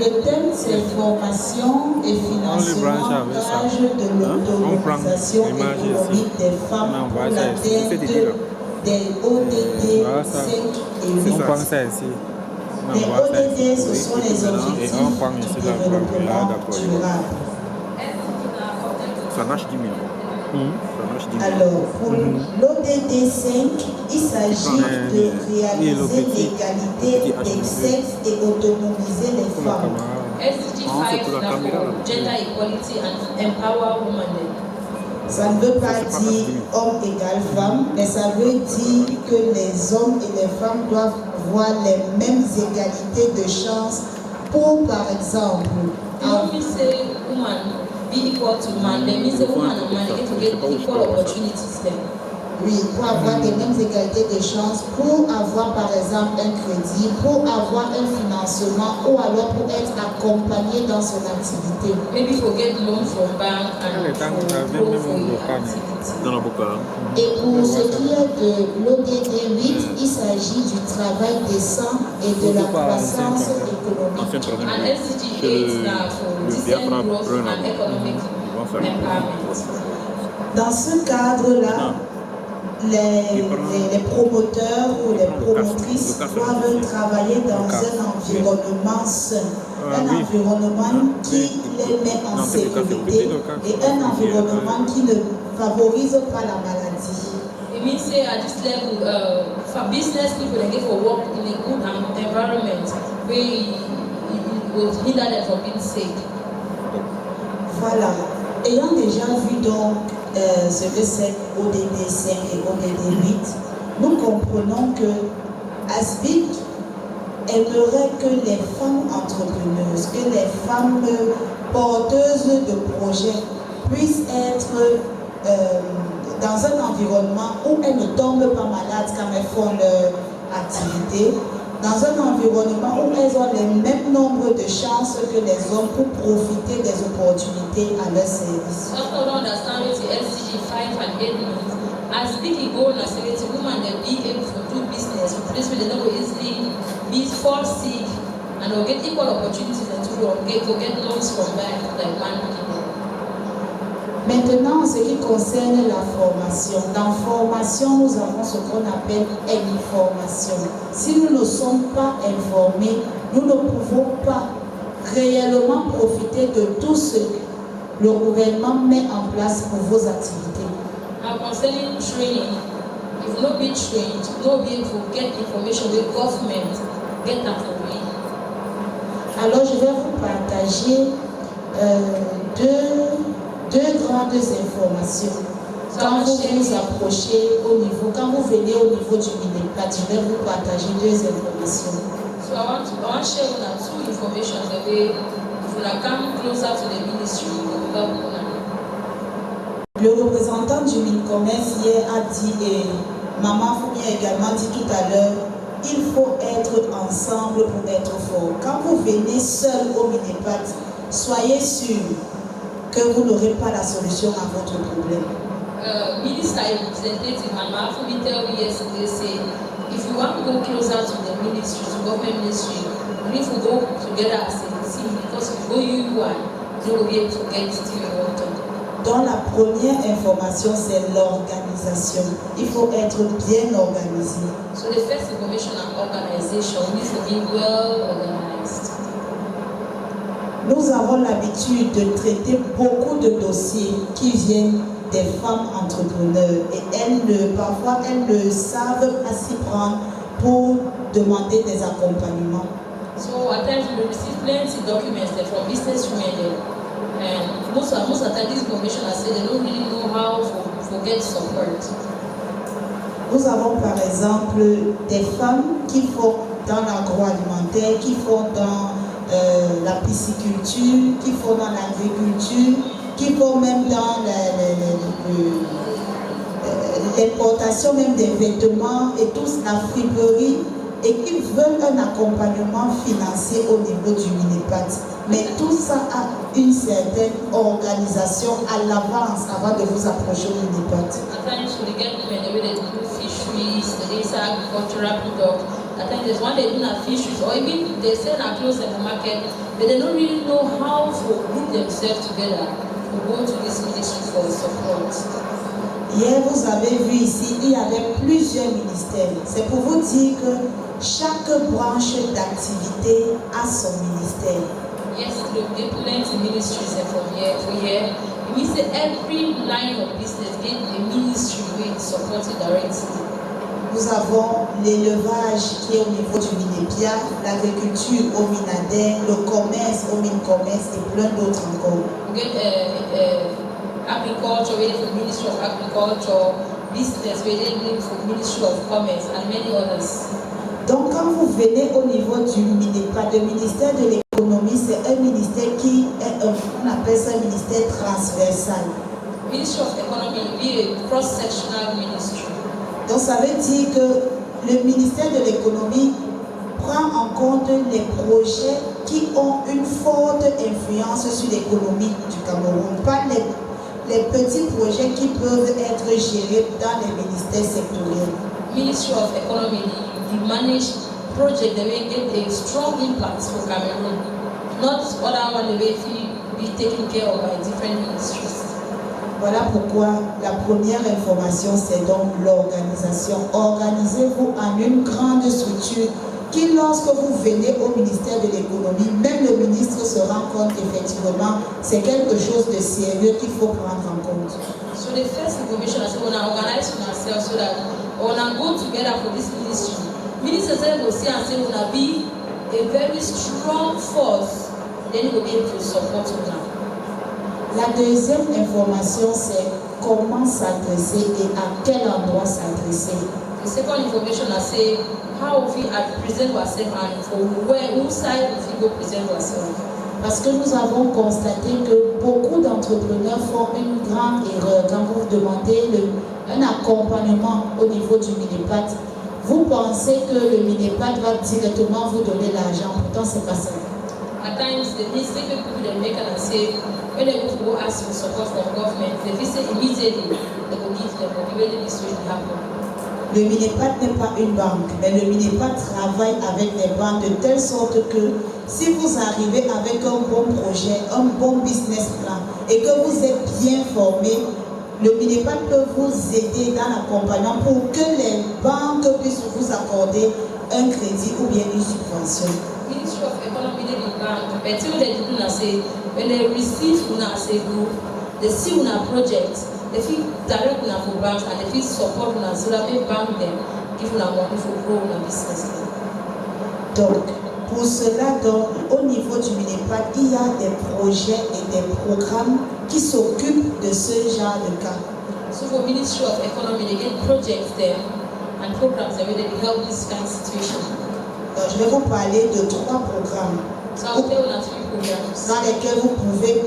Le thème, c'est formation et financement gage de l'autonomisation économique des femmes pour l'atteinte des ODD 5 et 8. Les ODD, ce sont les objectifs du développement durable. Ça marche 10 000. Alors, pour l'ODD 5, il s'agit de réaliser l'égalité des sexes et autonomiser les femmes. SDG 5 pour gender equality and empower women. Ça ne veut pas dire homme égale femme, mais ça veut dire que les hommes et les femmes doivent avoir les mêmes égalités de chances pour, par exemple, be equal to man, then means a woman and man get to get equal opportunities then. Oui, pour avoir les mêmes égalités de chances, pour avoir par exemple un crédit, pour avoir un financement ou alors pour être accompagné dans son activité. Maybe for get loan from bank and go for your activity. Et pour ce qui est de l'ODD 8, il s'agit du travail décent et de la croissance économique. And SDG 8 now for decent growth and economic empowerment. Dans ce cadre-là, les promoteurs ou les promotrices doivent travailler dans un environnement sain, un environnement qui les met en sécurité et un environnement qui ne favorise pas la maladie. It means say at this level, for business people they get for work in a good environment where it will hinder them from being sick. Voilà. Ayant déjà vu donc ce que c'est ODD 5 et ODD 8, nous comprenons que ASBIC aimerait que les femmes entrepreneuses, que les femmes porteuses de projets puissent être dans un environnement où elles ne tombent pas malades quand elles font leur activité, dans un environnement où elles ont le même nombre de chances que les hommes pour profiter des opportunités à leur service. After understanding the SDG 5 and 8 means, as big goal as the woman they be able to do business, this will not easily be fall sick and will get equal opportunities and to get loans from bank like man people. Maintenant, en ce qui concerne la formation, dans formation, nous avons ce qu'on appelle information. Si nous ne sommes pas informés, nous ne pouvons pas réellement profiter de tout ce que le gouvernement met en place pour vos activités. Now concerning training, if you not be trained, you not be able to get information with government, get that for me. Alors, je vais vous partager deux grandes informations. Quand vous vous approchez au niveau, quand vous venez au niveau du MINEPAD, je vais vous partager deux informations. So I want to share one or two information the way if you come closer to the ministry, Le représentant du MINCOMERCE hier a dit, et Maman Foumi a également dit tout à l'heure, il faut être ensemble pour être fort. Quand vous venez seul au MINEPAD, soyez sûr que vous n'aurez pas la solution à votre problème. Minister representative Mama Foumi tell me yesterday say, if you want to go closer to the ministry, to government ministry, you need to go together as a team because if you go you will be able to get to your own time. Donc la première information, c'est l'organisation. Il faut être bien organisé. So the first information and organization needs to be well organized. Nous avons l'habitude de traiter beaucoup de dossiers qui viennent des femmes entrepreneurs et parfois elles ne savent pas s'y prendre pour demander des accompagnements. So at times we receive plenty documents from business women and most of the time this information I say they don't really know how to get support. Nous avons par exemple des femmes qui font dans l'agroalimentaire, qui font dans la pisciculture, qui font dans l'agriculture, qui font même dans l'importation même des vêtements et tout, la friperie, et qui veulent un accompagnement financier au niveau du MINEPAD. Mais tout ça a une certaine organisation à l'avance avant de vous approcher au MINEPAD. At times we get women the way they do fisheries, the agricultural products. At times there's one they do na fisheries or even they sell na clothes in the market, but they don't really know how to group themselves together to go to this ministry for support. Hier, vous avez vu ici, il y avait plusieurs ministères. C'est pour vous dire que chaque branche d'activité a son ministère. Yes, the plenty ministries are from here to here. It means that every line of business get a ministry with supported directly. Nous avons l'élevage qui est au niveau du Minépia, l'agriculture au Minadin, le commerce au Mine-Commerce et plein d'autres encore. We get agriculture, we get the Ministry of Agriculture, business, we get the Ministry of Commerce and many others. Donc quand vous venez au niveau du Minépa, le ministère de l'économie, c'est un ministère qui est, on appelle ça un ministère transversal. Ministry of Economy will be a cross-sectional ministry. Donc ça veut dire que le ministère de l'économie prend en compte les projets qui ont une forte influence sur l'économie du Cameroun, pas les petits projets qui peuvent être gérés dans les ministères sectoriels. Ministry of Economy will manage projects that will get a strong impact for Cameroon, not other one that will be taken care of by different ministries. Voilà pourquoi la première information, c'est donc l'organisation. Organisez-vous en une grande structure qui, lorsque vous venez au ministère de l'économie, même le ministre se rend compte effectivement, c'est quelque chose de sérieux qu'il faut prendre en compte. So the first information is we organize ourselves so that we go together for this ministry. Ministers will see and say we will be a very strong force, then we will be able to support them. La deuxième information, c'est comment s'adresser et à quel endroit s'adresser. The second information is say how we present ourselves and for whose side we go present ourselves. Parce que nous avons constaté que beaucoup d'entrepreneurs font une grande erreur quand vous demandez un accompagnement au niveau du Minépat. Vous pensez que le Minépat va directement vous donner l'argent, pourtant c'est pas ça. At times, the mistake people they make and say, when they go ask for support from government, they say immediately they will give them, but immediately this will happen. Le Minépat n'est pas une banque, mais le Minépat travaille avec des banques de telle sorte que si vous arrivez avec un bon projet, un bon business plan et que vous êtes bien formé, le Minépat peut vous aider dans l'accompagnement pour que les banques puissent vous accorder un crédit ou bien une subvention. Ministry of Economy dey the bank, but till they do not say when they receive una as a group, they see una project, they fit direct una for banks and they fit support una so that they bank them, give una money for grow una business. Donc, pour cela, donc, au niveau du Minépat, il y a des projets et des programmes qui s'occupent de ce genre de cas. So for Ministry of Economy, they get projects there and programs that will help this kind of situation. Donc, je vais vous parler de 3 programmes So I will tell una 3 programs dans lesquels vous pouvez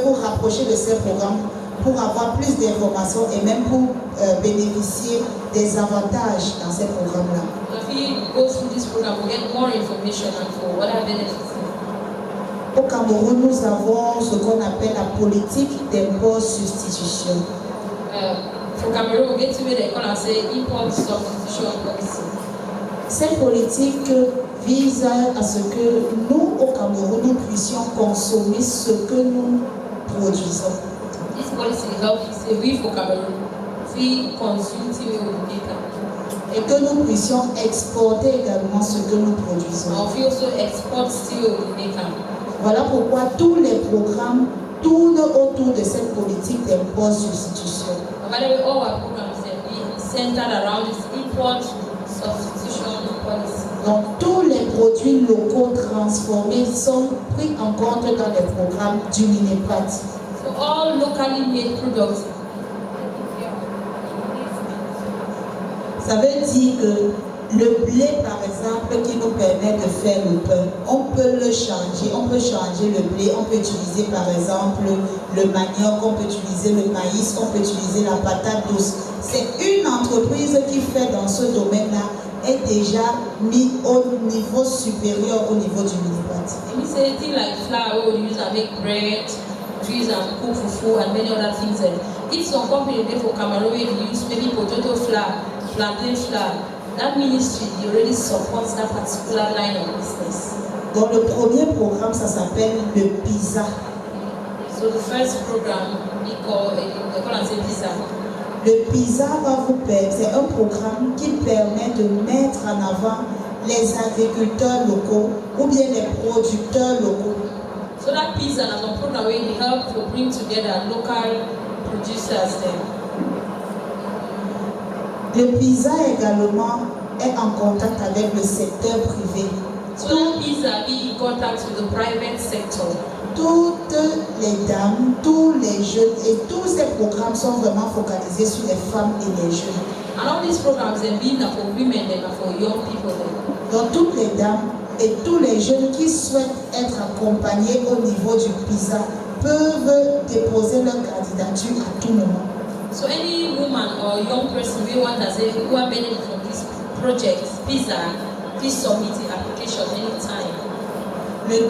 vous rapprocher de ces programmes pour avoir plus d'informations et même pour bénéficier des avantages dans ces programmes-là. If you go through this program, we get more information and for what are benefits. Au Cameroun, nous avons ce qu'on appelle la politique d'impôt substitution. For Cameroon, we get to where they call and say import substitution policy. Cette politique vise à ce que nous, au Cameroun, nous puissions consommer ce que nous produisons. This policy helps we for Cameroon, we consume till we make Et que nous puissions exporter également ce que nous produisons. and we also export till we make. Voilà pourquoi tous les programmes tournent autour de cette politique d'impôt substitution. By the way, all our programs they be centered around this import substitution policy. Donc tous les produits locaux transformés sont pris en compte dans les programmes du Minépat. So all locally made products. Ça veut dire que le blé, par exemple, qui nous permet de faire le pain, on peut le changer, on peut changer le blé, on peut utiliser par exemple le manioc, on peut utiliser le maïs, on peut utiliser la patate douce. C'est une entreprise qui fait dans ce domaine-là est déjà mis au niveau supérieur au niveau du Minépat. It means anything like flour we use to make bread, we use and cook fufu and many other things. If some company there for Cameroon we use maybe potato flour, plantain flour, that ministry already supports that particular line of business. Donc le premier programme, ça s'appelle le PISA. So the first program, they call it PISA. Le PISA va vous permettre, c'est un programme qui permet de mettre en avant les agriculteurs locaux ou bien les producteurs locaux. So that PISA is a program where we help to bring together local producers there. Le PISA également est en contact avec le secteur privé. So that PISA be in contact with the private sector. Toutes les dames, tous les jeunes et tous ces programmes sont vraiment focalisés sur les femmes et les jeunes. And all these programs are being for women and for young people there. Donc toutes les dames et tous les jeunes qui souhaitent être accompagnés au niveau du PISA peuvent déposer leur candidature à tout moment. So any woman or young person who want to say who are benefit from this project, PISA, please submit the application anytime. Le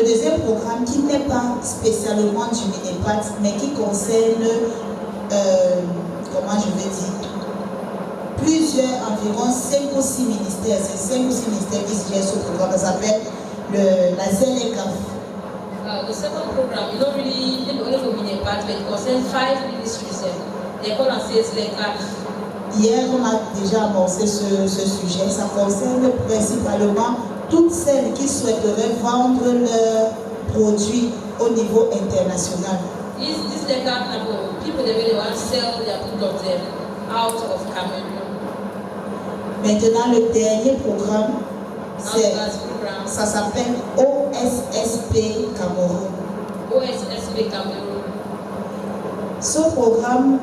deuxième programme qui n'est pas spécialement du Minepat, mais qui concerne, comment je vais dire, environ 5 ou 6 ministères. C'est 5 ou 6 ministères qui se gèrent ce programme. Ça s'appelle la ZLECAF. The second program, you don't really only go Minepat, but it concerns 5 ministries. They call and say ZLECAF. Hier, on a déjà amorcé ce sujet. Ça concerne principalement toutes celles qui souhaiteraient vendre leurs produits au niveau international. This people they really want to sell their products out of Cameroon. Maintenant, le dernier programme, ça s'appelle OSSP Cameroun. OSSP Cameroun. Ce programme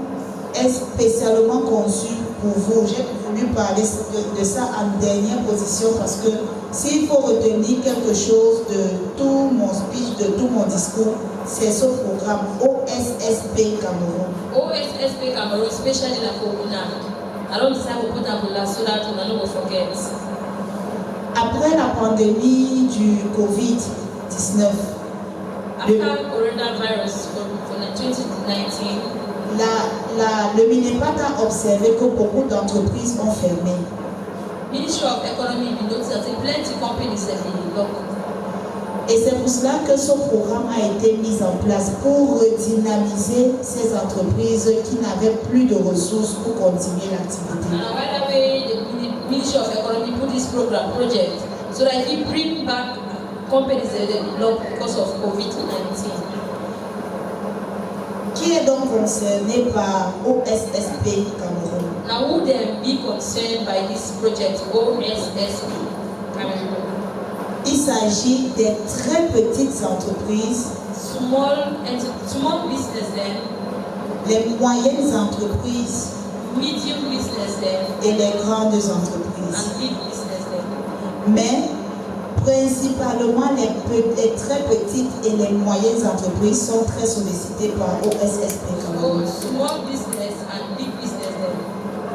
est spécialement conçu pour vous. J'ai voulu parler de ça en dernière position parce que s'il faut retenir quelque chose de tout mon speech, de tout mon discours, c'est ce programme OSSP Cameroun. OSSP Cameroun, especially la Corona. Alors, ça vous put up là so that we don't forget. Après la pandémie du Covid-19, after coronavirus for 2019, le Minepat a observé que beaucoup d'entreprises ont fermé. Ministry of Economy noticed that plenty companies have been locked. Et c'est pour cela que ce programme a été mis en place pour redynamiser ces entreprises qui n'avaient plus de ressources pour continuer l'activité. And by the way, the Ministry of Economy put this project so that he bring back companies that they locked because of COVID-19. Qui est donc concerné par OSSP Cameroun? Now, who then be concerned by this project OSSP Cameroun? Il s'agit des très petites entreprises, small business then, les moyennes entreprises, medium business then, et les grandes entreprises. and big business then. Mais principalement les très petites et les moyennes entreprises sont très sollicitées par OSSP Cameroun. So small business and big business then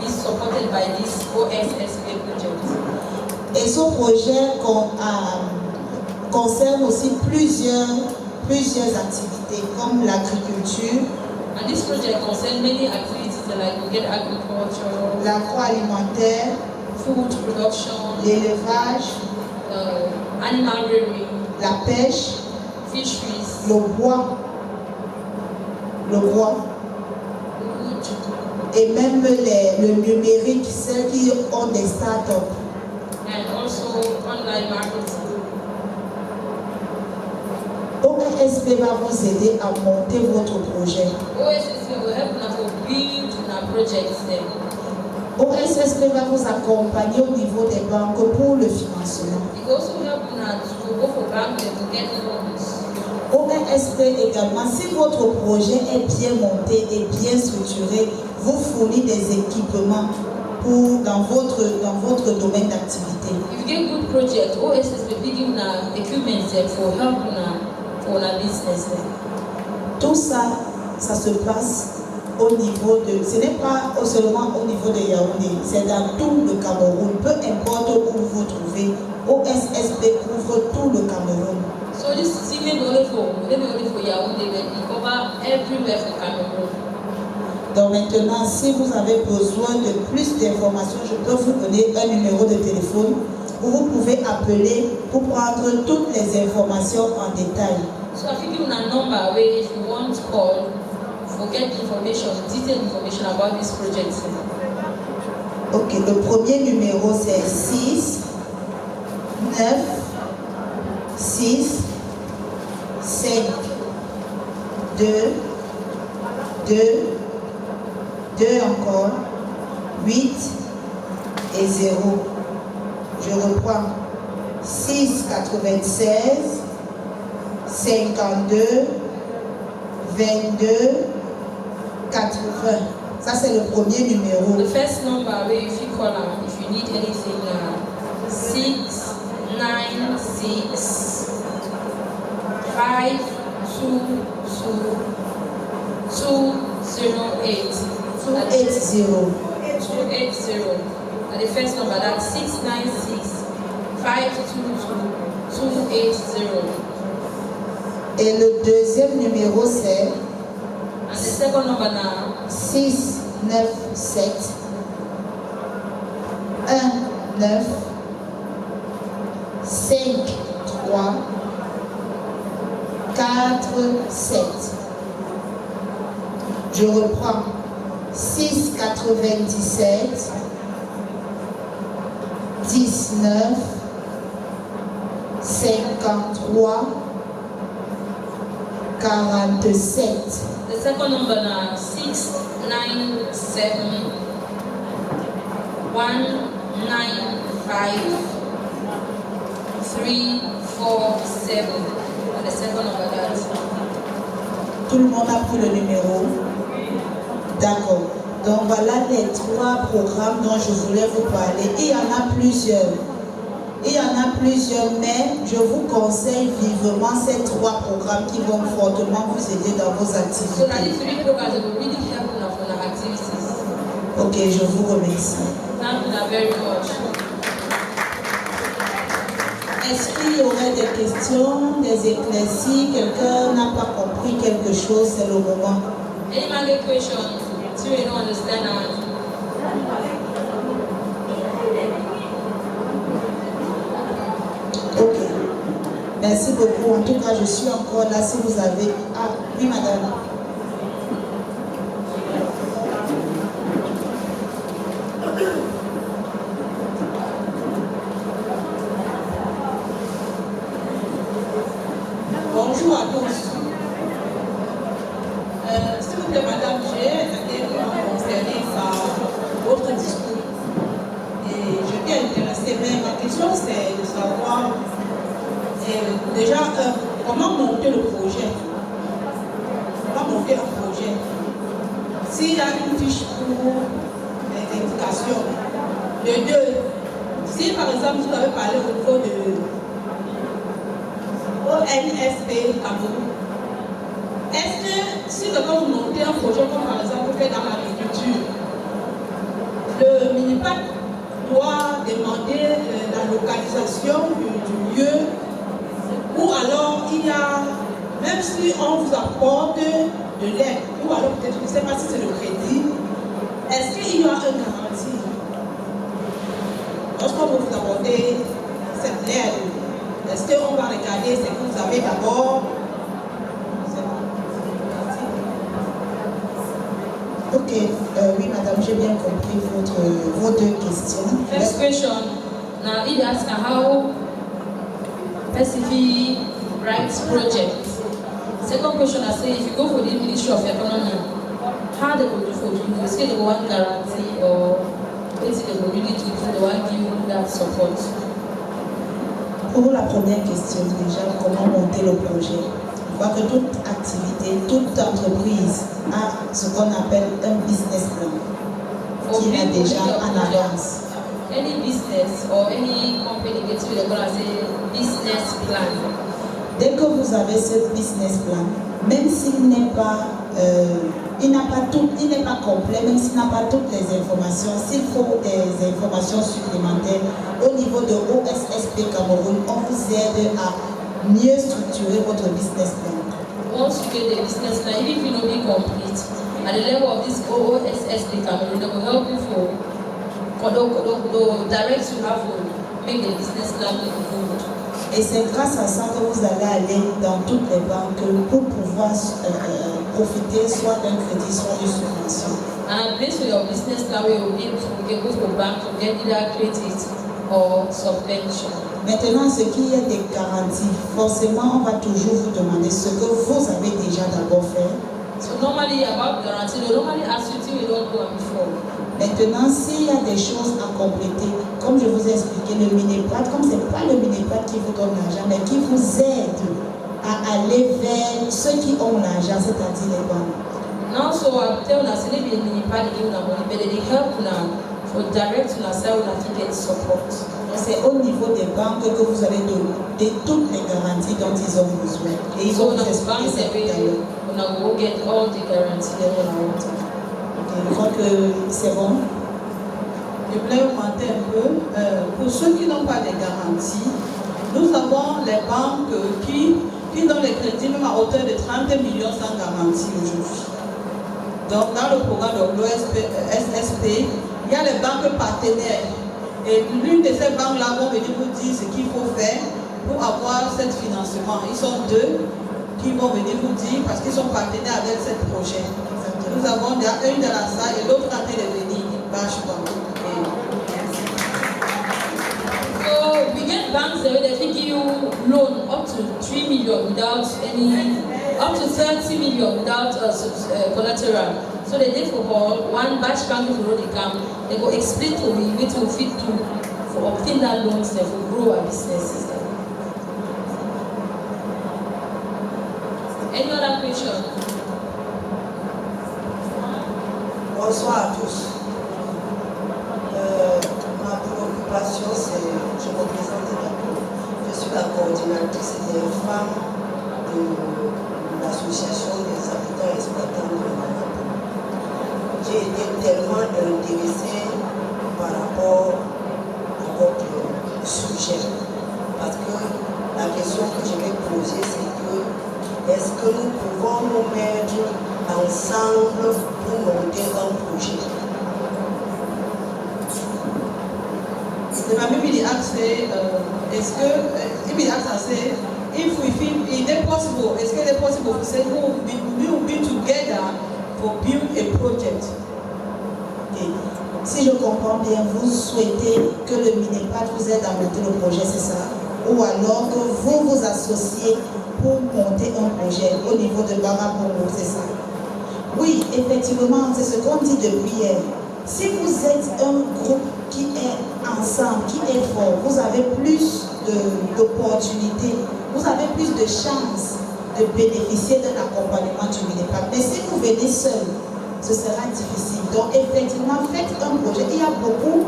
is supported by this OSSP project. Et ce projet concerne aussi plusieurs activités comme l'agriculture, And this project concerns many activities like we get agriculture, l'agroalimentaire, food production, l'élevage, animal rearing, la pêche, fisheries, le bois, wood, et même le numérique, celles qui ont des startups. and also online marketing. OSSP va vous aider à monter votre projet. OSSP will help us to build our projects there. OSSP va vous accompagner au niveau des banques pour le financement. It also help us to go for bank and to get loans. OSSP également, si votre projet est bien monté et bien structuré, vous fournit des équipements dans votre domaine d'activité. If you get good project, OSSP will give us equipment there for help for our business there. Tout ça, ça se passe au niveau ce n'est pas seulement au niveau de Yaoundé, c'est dans tout le Cameroun. Peu importe où vous vous trouvez, OSSP couvre tout le Cameroun. So this is only for Yaoundé, but it cover everywhere for Cameroon. Donc maintenant, si vous avez besoin de plus d'informations, je peux vous donner un numéro de téléphone où vous pouvez appeler pour prendre toutes les informations en détail. So I've given a number where if you want to call for get information, detailed information about this project. Ok, le premier numéro c'est 6 9 6 5 2 2 2 encore 8 et 0. Je reprends 6 96 52 22 80. Ça c'est le premier numéro. The first number where if you call if you need anything 6 9 6 5 2 2 208 280. 280. And the first number that's 696 522 280. Et le deuxième numéro c'est And the second number now 6 9 7 1 9 5 3 4 7. Je reprends 6 97 19 53 47. the second number now 697 195 347. And the second number that. Tout le monde a pris le numéro. D'accord. Donc voilà les 3 programmes dont je voulais vous parler. Il y en a plusieurs. Mais je vous conseille vivement ces 3 programmes qui vont fortement vous aider dans vos So now activités. these 3 programs will really help you for our activities. Ok, je vous remercie. Thank you very much. Est-ce qu'il y aurait des questions, des éclaircies? Quelqu'un n'a pas compris quelque chose, c'est le moment. Any man get question? So you don't understand Ok. Merci beaucoup. En tout cas, je suis encore là si vous avez... Ah, oui, madame. Bonjour à tous. S'il vous plaît, madame, j'ai été concernée par votre discours. Et je suis intéressée, mais ma question c'est de savoir déjà comment monter le projet. Comment monter un projet. S'il y a une fiche pour les indications. De 2, si par exemple vous avez parlé au niveau de ONSP Cameroun. Est-ce que si quelqu'un vous montez un projet comme par exemple fait dans l'agriculture, le MINIPAC doit demander la localisation du lieu, ou alors il y a, même si on vous apporte de l'aide, ou alors peut-être, je ne sais pas si c'est le crédit, est-ce qu'il y a une garantie lorsqu'on va vous apporter cette aide? Est-ce qu'on va regarder ce que vous avez d'abord? Ok, oui madame, j'ai bien compris vos 2 questions. First question. Now he asked how PCV writes projects. Second question, I say if you go for the Ministry of Economy, how they will do for you? Is it the one guarantee or is it the community the one give you that support? Pour la première question, déjà, comment monter le projet? Je crois que toute activité, toute entreprise a ce qu'on appelle un business plan qui est déjà en avance. Any business or any company gets with a business plan. Dès que vous avez ce business plan, même s'il n'est pas, il n'est pas complet, même s'il n'a pas toutes les informations, s'il faut des informations supplémentaires, au niveau de OSSP Cameroun, on vous aide à mieux structurer votre business plan. Once you get the business plan, even if it will not be complete, at the level of this OSSP Cameroon, they will help you to direct you how to make the business plan look good. Et c'est grâce à ça que vous allez aller dans toutes les banques pour pouvoir profiter soit d'un crédit, soit d'une subvention. And based on your business plan, you will be able to go to the bank to get either credit or subvention. Maintenant, ce qui est des garanties, forcément, on va toujours vous demander ce que vous avez déjà d'abord fait. So normally about guarantee, they normally ask you till you don't go before. Maintenant, s'il y a des choses à compléter, comme je vous ai expliqué, le Mineprat, comme ce n'est pas le Mineprat qui vous donne l'argent, mais qui vous aide à aller vers ceux qui ont l'argent, c'est-à-dire les banques. Now, so I tell you, say maybe Mineprat give you money, but they help now for direct to sell to get support. C'est au niveau des banques que vous allez donner toutes les garanties dont ils ont besoin. Et ils ont expliqué ça tout à l'heure. On will get all the guarantees they want. Je crois que c'est bon. Je voulais augmenter un peu. Pour ceux qui n'ont pas de garantie, nous avons les banques qui donnent les crédits même à hauteur de 30 millions sans garantie aujourd'hui. Donc dans le programme de l'OSSP, il y a les banques partenaires. Et l'une de ces banques-là vont venir vous dire ce qu'il faut faire pour avoir ce financement. Ils sont deux qui vont venir vous dire parce qu'ils sont partenaires avec ce projet. Nous avons une dans la salle et l'autre en train de venir. So we get banks that will give you loan up to 3 million without any, up to 30 million without collateral. So they did for all, one batch bank will already come, they go explain to me which will fit to for obtain that loans that will grow our businesses. Any other question? Bonsoir à tous. Ma préoccupation, c'est, je représente je suis la coordinatrice des femmes de l'association des habitants exploitants de Manapo. J'ai été tellement intéressée par rapport à votre sujet, parce que la question que je vais poser, c'est que est-ce que nous pouvons nous mettre ensemble pour monter un projet? The Mammy asked, est-ce que, if asked, say, if we feel it is possible, est-ce que c'est possible to say we will be together for build a project? Okay. Si je comprends bien, vous souhaitez que le Mineprat vous aide à monter le projet, c'est ça? Ou alors que vous vous associez pour monter un projet au niveau de Barabourou, c'est ça? Oui, effectivement, c'est ce qu'on dit depuis hier. Si vous êtes un groupe qui est ensemble, qui est fort, vous avez plus d'opportunités, vous avez plus de chances de bénéficier d'un accompagnement du Mineprat. Mais si vous venez seul, ce sera difficile. Donc, effectivement, faites un projet. Il y a beaucoup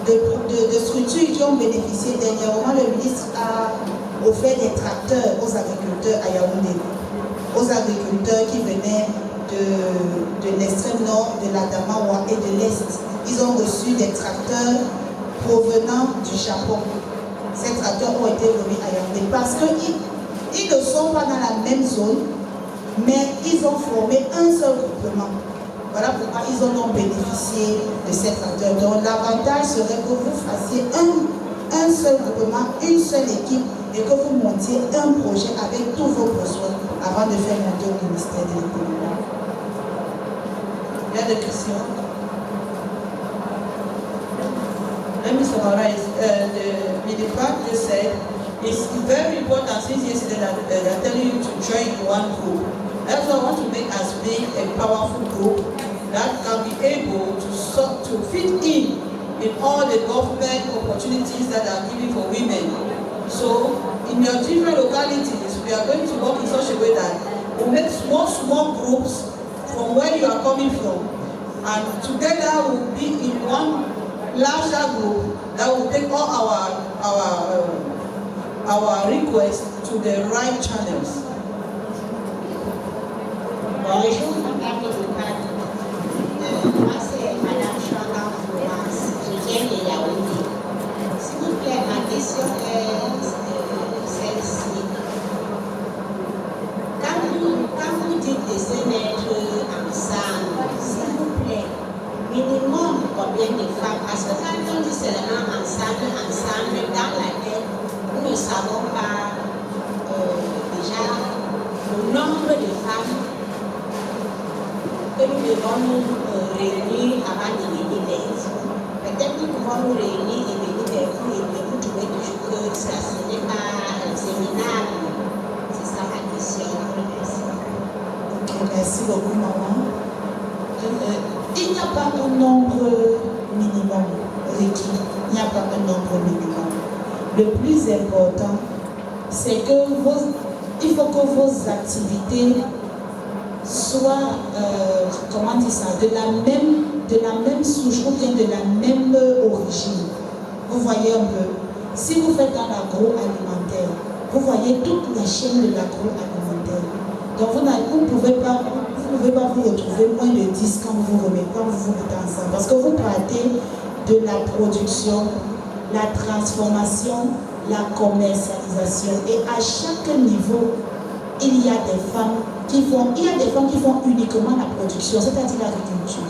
de structures qui ont bénéficié. Dernièrement, le ministre a offert des tracteurs aux agriculteurs à Yaoundé, aux agriculteurs qui venaient de l'extrême nord, de l'Adamawa et de l'Est. Ils ont reçu des tracteurs provenant du Japon. Ces tracteurs ont été remis à Yaoundé parce qu'ils ne sont pas dans la même zone, mais ils ont formé un seul groupement. Voilà pourquoi ils en ont bénéficié de ces tracteurs. Donc l'avantage serait que vous fassiez un seul groupement, une seule équipe, et que vous montiez un projet avec tous vos besoins avant de faire monter au ministère de l'économie. Il y a des questions? Let me summarize. The Mineprat just said it's very important since yesterday that they're telling you to join one group. That's why I want to make us big a powerful group that can be able to fit in all the government opportunities that are given for women. So in your different localities, we are going to work in such a way that we make small groups from where you are coming from, and together we'll be in one larger group that will take all our requests to the right channels. Bonjour, madame l'avocate. Moi, c'est madame Chanda Florence. Je viens de Yaoundé. S'il vous plaît, ma question est celle-ci. Quand vous dites de ne savons pas déjà le nombre de femmes que nous devons nous réunir avant de venir vers vous. Peut-être nous pouvons nous réunir et venir vers vous et vous trouvez toujours que ça ce n'est pas un séminaire. C'est ça ma question. Merci beaucoup, maman. Il n'y a pas un nombre minimum requis. Il n'y a pas un nombre minimum. Le plus important, c'est que il faut que vos activités soient, comment dire ça, de la même souche ou bien de la même origine. Vous voyez un peu, si vous faites dans l'agroalimentaire, vous voyez toute la chaîne de l'agroalimentaire. Donc vous ne pouvez pas vous retrouver moins de 10 quand vous vous mettez ensemble. Parce que vous partez de la production, la transformation, la commercialisation. Et à chaque niveau, il y a des femmes qui font uniquement la production, c'est-à-dire l'agriculture.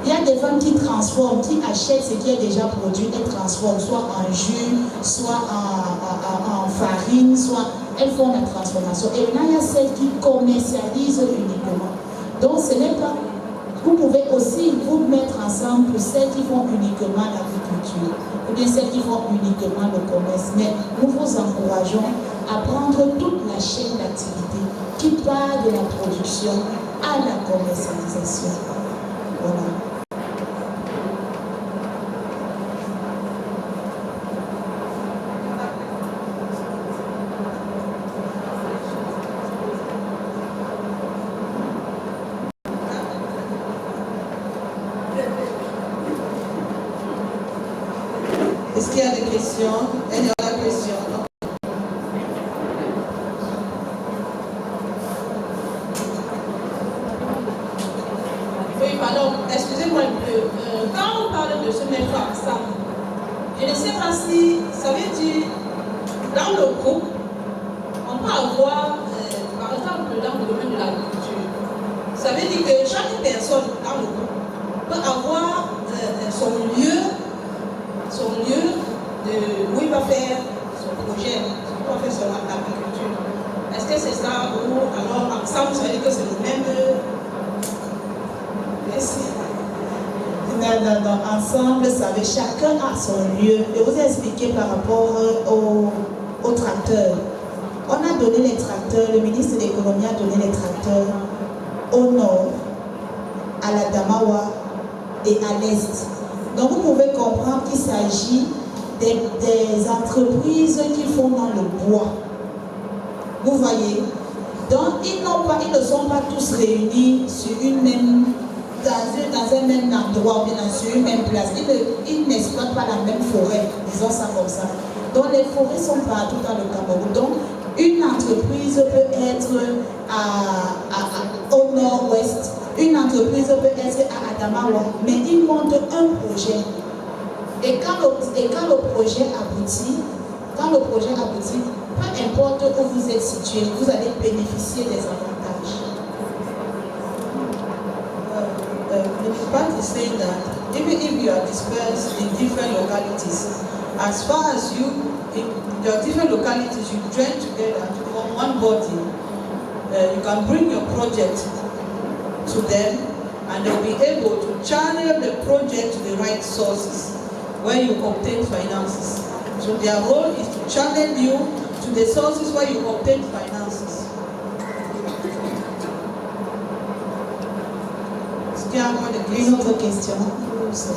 Il y a des femmes qui transforment, qui achètent ce qui est déjà produit et transforment, soit en jus, soit en farine, soit elles font la transformation. Et là, il y a celles qui commercialisent uniquement. Donc, ce n'est pas... Vous pouvez aussi vous mettre ensemble pour celles qui font uniquement l'agriculture, ou bien celles qui font uniquement le commerce. Mais nous vous encourageons à prendre toute la chaîne d'activité qui part de la production à la commercialisation. Voilà. Est-ce qu'il y a des questions? Il y a des questions, non? Oui, pardon, excusez-moi un peu. Quand on parle de se mettre ensemble, je ne sais pas si ça veut dire, dans le groupe, on peut avoir, par exemple, dans le domaine de l'agriculture, ça veut dire que chaque personne dans le groupe peut avoir son lieu où il va faire son projet, où il va faire son agriculture. Est-ce que c'est ça ou alors ensemble, ça veut dire que c'est le même? Merci. Non. Ensemble, ça veut chacun a son lieu. Je vous ai expliqué par rapport aux tracteurs. On a donné les tracteurs, le ministre de l'économie a donné les tracteurs au nord, à la Damawa et à l'est. Donc vous pouvez comprendre qu'il s'agit des entreprises qui font dans le bois. Vous voyez? Donc ils ne sont pas tous réunis sur dans un même endroit ou bien sur une même place. Ils n'exploitent pas la même forêt, disons ça comme ça. Donc les forêts sont partout dans le Cameroun. Donc une entreprise peut être au nord-ouest, une entreprise peut être à Adamawa, mais ils montent un projet. Et quand le projet aboutit, peu importe où vous êtes situé, vous allez bénéficier des avantages. The part is saying that even if you are dispersed in different localities, as far as you, in your different localities, you join together to form one body, you can bring your project to them and they'll be able to channel the project to the right sources where you obtain finances. So their role is to channel you to the sources where you obtain finances. Une autre question? Ce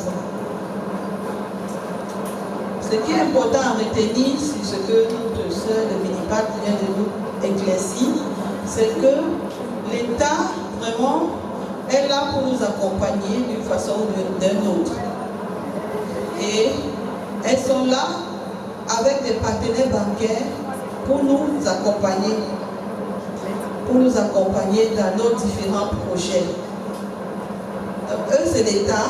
qui est important à retenir sur ce que notre sœur de Minipat vient de nous éclaircir, c'est que l'État vraiment est là pour nous accompagner d'une façon ou d'une autre. Et elles sont là avec des partenaires bancaires pour nous accompagner dans nos différents projets. Donc, eux, c'est l'État,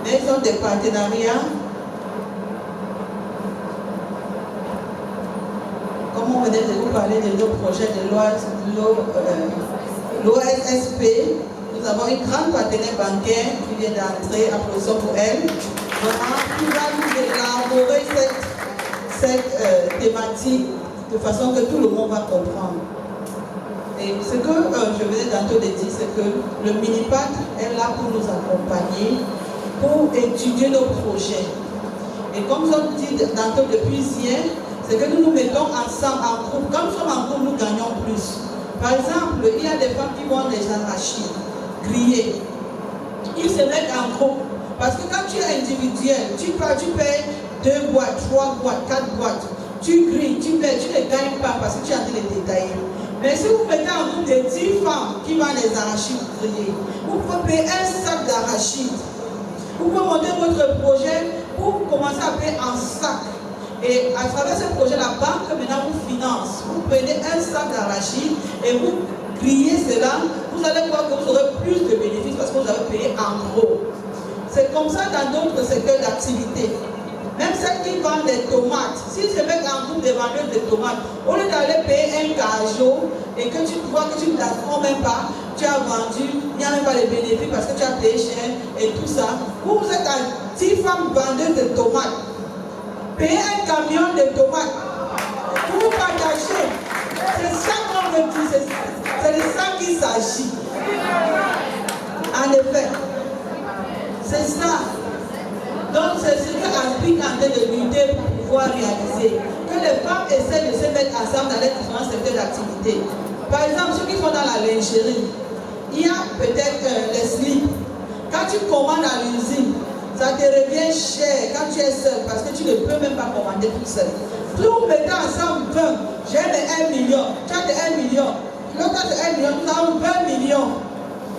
mais ils ont des partenariats. Comme on venait de vous parler de nos projets de l'OSSP, nous avons une grande partenaire bancaire qui vient d'entrer, applaudissons pour elle, qui va nous élaborer cette thématique de façon que tout le monde va comprendre. Et ce que je venais tantôt de dire, c'est que le Minipac est là pour nous accompagner, pour étudier nos projets. Et comme je dis tantôt depuis hier, c'est que nous nous mettons ensemble en groupe. Quand nous sommes en groupe, nous gagnons plus. Par exemple, il y a des femmes qui vendent des arachides grillés. Ils se mettent en groupe. Parce que quand tu es individuel, tu payes 2 boîtes, 3 boîtes, 4 boîtes. Tu grilles, tu payes, tu ne gagnes pas parce que tu as de les détailler. Mais si vous mettez en groupe de 10 femmes qui vendent des arachides grillés, vous pouvez payer un sac d'arachides. Vous pouvez monter votre projet pour commencer à payer en sac. Et à travers ce projet, la banque maintenant vous finance. Vous prenez un sac d'arachides et vous grillez cela. Vous allez voir que vous aurez plus de bénéfices parce que vous avez payé en gros. C'est comme ça dans d'autres secteurs d'activité. Même celles qui vendent des tomates, s'ils se mettent en groupe de vendeurs de tomates, au lieu d'aller payer un cajot et que tu vois que tu ne t'apprends même pas, tu as vendu, il n'y a même pas les bénéfices parce que tu as payé cher et tout ça. Vous êtes à 10 femmes vendeuses de tomates. Payez un camion de tomates. Pour vous partager. C'est ça qu'on veut dire. C'est de ça qu'il s'agit. En effet. C'est ça. Donc c'est ce que Aspic est en train de lutter pour pouvoir réaliser. Que les femmes essaient de se mettre ensemble dans les différents secteurs d'activité. Par exemple, ceux qui font dans la lingerie, il y a peut-être les slips. Quand tu commandes à l'usine, ça te revient cher quand tu es seul parce que tu ne peux même pas commander toute seule. Plus vous mettez ensemble 20, j'ai mes 1 million, tu as des 1 million, l'autre a des 1 million, nous avons 20 millions.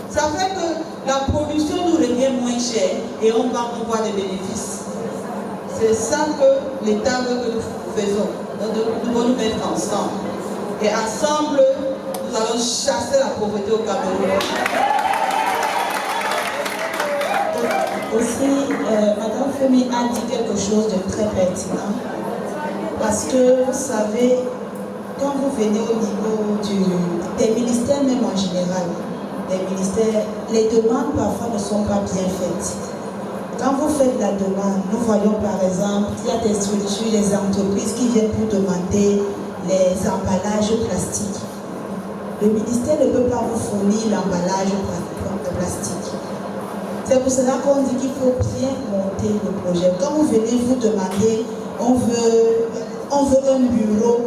Ça fait que la production nous revient moins cher et on va avoir des bénéfices. C'est ça que l'État veut que nous faisons. Donc nous devons nous mettre ensemble. Et ensemble, nous allons chasser la pauvreté au Cameroun. Aussi, Madame Femi a dit quelque chose de très pertinent. Parce que vous savez, quand vous venez au niveau des ministères, même en général, des ministères, les demandes parfois ne sont pas bien faites. Quand vous faites la demande, nous voyons par exemple qu'il y a des structures, des entreprises qui viennent pour demander les emballages plastiques. Le ministère ne peut pas vous fournir l'emballage de plastique. C'est pour cela qu'on dit qu'il faut bien monter le projet. Quand vous venez vous demander, on veut un bureau,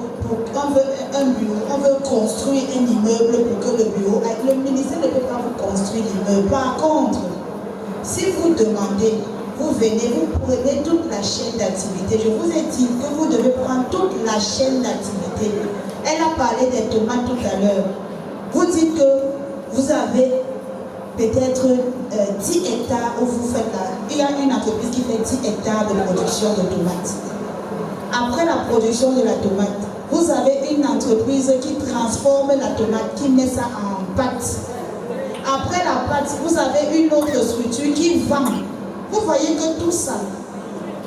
on veut construire un immeuble pour que le bureau aille. Le ministère ne peut pas vous construire l'immeuble. Par contre, si vous demandez, vous venez, vous prenez toute la chaîne d'activité. Je vous ai dit que vous devez prendre toute la chaîne d'activité. Elle a parlé des tomates tout à l'heure. Vous dites que vous avez peut-être 10 hectares où vous faites il y a une entreprise qui fait 10 hectares de production de tomates. Après la production de la tomate, vous avez une entreprise qui transforme la tomate, qui met ça en pâte. Après la pâte, vous avez une autre structure qui vend. Vous voyez que tout ça,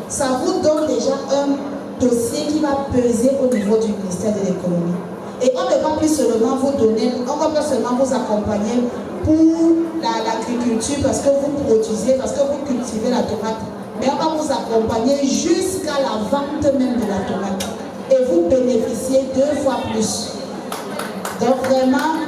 ça vous donne déjà un dossier qui va peser au niveau du ministère de l'économie. Et on ne va plus seulement vous donner, on ne va pas seulement vous accompagner pour l'agriculture parce que vous produisez, parce que vous cultivez la tomate, mais on va vous accompagner jusqu'à la vente même de la tomate. Et vous bénéficiez 2 fois plus. Donc vraiment,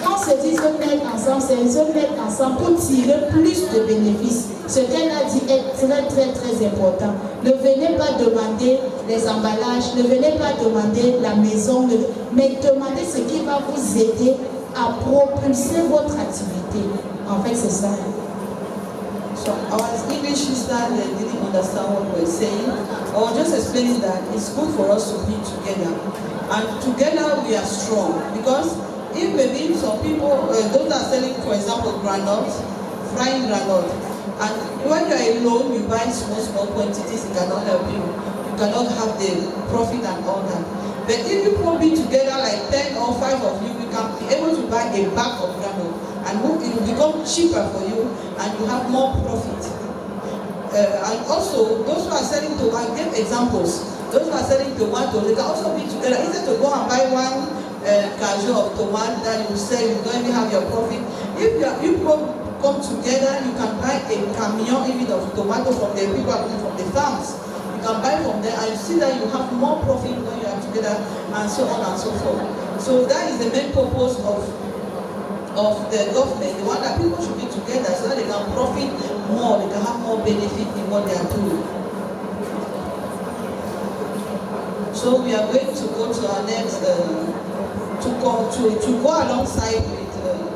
quand on se dit se mettre ensemble, c'est se mettre ensemble pour tirer plus de bénéfices. Ce qu'elle a dit est très très très important. Ne venez pas demander les emballages, ne venez pas demander la maison, mais demandez ce qui va vous aider à propulser votre activité. En fait, c'est ça. So our English sister didn't understand what we're saying. I was just explaining that it's good for us to be together. And together we are strong. Because if maybe some people, those are selling, for example, granules, frying granules. And when you are alone, you buy small quantities, it cannot help you. You cannot have the profit and all that. But if you put it together like 10 or 5 of you, you can be able to buy a bag of granule. And it will become cheaper for you and you have more profit. And also, those who are selling to, I give examples, those who are selling tomatoes, they can also be together. Instead to go and buy one kajou of tomato that you sell, you don't even have your profit. If you come together, you can buy a camion even of tomato from the people from the farms. You can buy from there and you see that you have more profit when you are together and so on and so forth. So that is the main purpose of the government, the one that people should be together so that they can profit more, they can have more benefit in what they are doing. So we are going to go to our next, to go alongside with